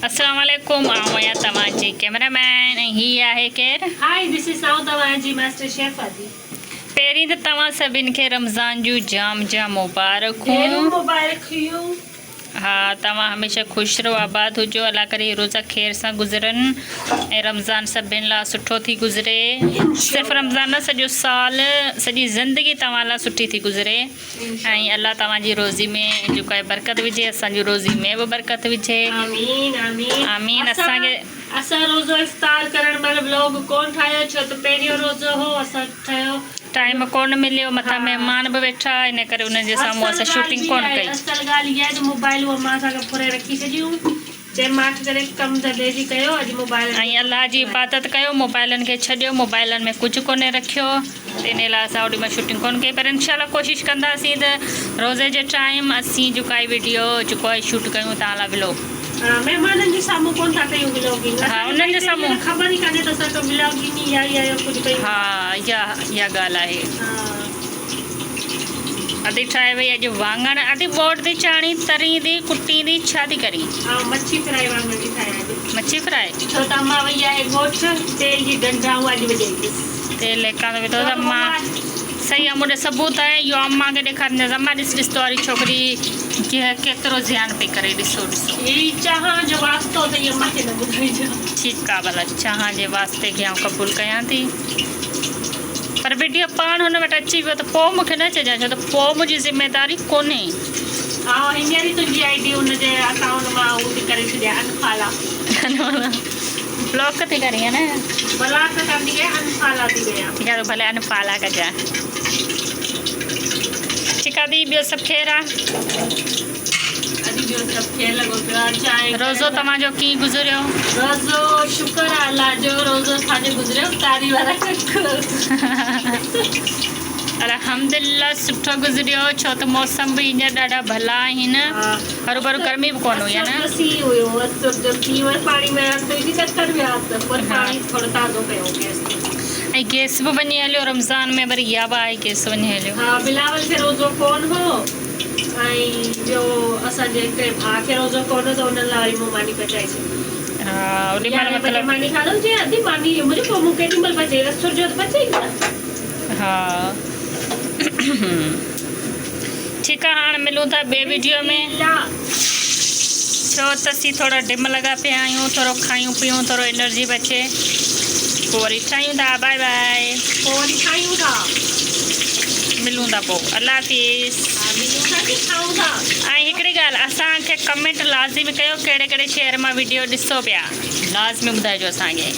अस्सलाम वालेकुम। आया तव्हांजी कैमरामैन ही आहे केर। हाय दिस इज नाउ तव्हांजी मास्टर शेफ आदि। पहिरीं त तव्हां सभिनि खे रमज़ान जूं जाम जाम मुबारकूं। मुबारकूं। हाँ, तव्हां हमेशह ख़ुशि रहो, आबाद हुजो, अल्लाह करे रोज़ा खैर सां गुज़रनि ऐं रमज़ान सभिनि लाइ सुठो थी गुज़रे। सिर्फ़ु रमज़ान न, सॼो साल, सॼी ज़िंदगी तव्हां लाइ सुठी थी गुज़रे ऐं अल्लाह तव्हांजी रोज़ी में जेको आहे बरकत विझे, असांजी रोज़ी में बि बरकत विझे। आमीन आमीन आमीन। असांखे असां रोज़ो इफ्तार करण महिल व्लॉग कोन ठाहियो, छो त पहिरियों रोज़ो हो, असां ठाहियो टाइम कोन मिलियो, मथां महिमान बि वेठा, इन करे उन्हनि जे साम्हूं असां शूटिंग कोन कई। असल ॻाल्हि इहा आहे त मोबाइल उहा मां असांखे फुरे रखी छॾियूं, चए माठ करे कमु धंधे जी कयो, अॼु मोबाइल ऐं अल्लाह जी इबादत कयो, मोबाइलनि खे छॾियो, मोबाइलनि में कुझु कोन्हे रखियो, इन लाइ असां ओॾी महिल शूटिंग कोन कई। पर इनशाला कोशिशि कंदासीं त रोज़े जे टाइम असीं जो काई वीडियो जेको आहे शूट कयूं तव्हां लाइ व्लॉग। महिमाननि जे साम्हूं कोन था कयूं व्लॉगिंग। हा, उन्हनि जे साम्हूं ख़बर ई कान्हे त असां व्लॉगिंग या कुझु कयूं। हा, इहा ॻाल्हि आहे। अधी ठाहे वई अॼु वाङण, अधी बोट थी चाणी, तरींदी कुटींदी, छा थी करी? मच्छी फ्राई वाङण थी ठाहियां अॼु। मच्छी फ्राई? छो त अम्मा वई आहे ॻोठ, तेल जी डंडाऊं अॼु विझाईंदसि। तेल लेका त विधो त मां सही आहे, मूं सबूत आहे, इहो अम्मा खे ॾेखारींदसि। अम्मा ॾिस तो वारी छोकिरी केतिरो ध्यानु पई करे, ॾिसो ही चाह जो वास्तो त इहो मूंखे न ॿुधाइजो। ठीकु आहे, भला चाह जे वास्ते खे आउं क़बूल कयां थी, पर वीडियो पाण हुन वटि अची वियो त पोइ मूंखे न चइजांइ, छो त पोइ मुंहिंजी ज़िमेदारी कोन्हे। हा, हींअर ई तुंहिंजी आईडी हुनजे अकाउंट मां हू थी करे छॾियां, अनफॉलो। ब्लॉक थी करी न, ब्लॉक कंदी आहे, अनफॉलो थी कयां। ठीकु आहे, भले अनफॉलो कजां। ठीकु आहे दी, ॿियो सभु ख़ैरु आहे? रोज़ो तव्हांजो कीअं गुज़रियो? रोज़ो शुक्र आहे अल्लाह जो, रोज़ो असांजो गुज़रियो तारी वारा अल्हम्दुलिल्लाह सुठो गुज़रियो, छो त मौसम बि हींअर ॾाढा भला आहिनि, हरू भरू गर्मी बि कोन हुई आहे न। पाणी में पाणी थोरो ताज़ो कयो ऐं गैस बि वञी हलियो रमज़ान में, वरी इहा बि आहे गैस वञी हलियो। हा, बिलावल खे रोज़ो कोन हो ऐं ॿियो असांजे हिकिड़े भाउ खे रोज़ो कोन हो, त हुन लाइ वरी मूं मानी पचाए छॾी। हा, ओॾी महिल मतिलबु मानी खाधो जे अधी मानी मुंहिंजो पोइ मूं केॾी महिल पचे असुर जो त पचे ई न। हा, ठीकु आहे, हाणे मिलूं था ॿिए वीडियो में, छो त असीं थोरा डिम लॻा पिया आहियूं, थोरो खायूं पीयूं, थोरो एनर्जी बचे, पोइ वरी ठाहियूं था। बाय बाय, पोइ वरी ठाहियूं था, मिलूं था पोइ। अल्लाह हाफ़िज़। ऐं हिकिड़ी ॻाल्हि, असांखे कमेंट लाज़िमी कयो कहिड़े कहिड़े शहर मां वीडियो ॾिसो पिया, लाज़िमी ॿुधाइजो असांखे।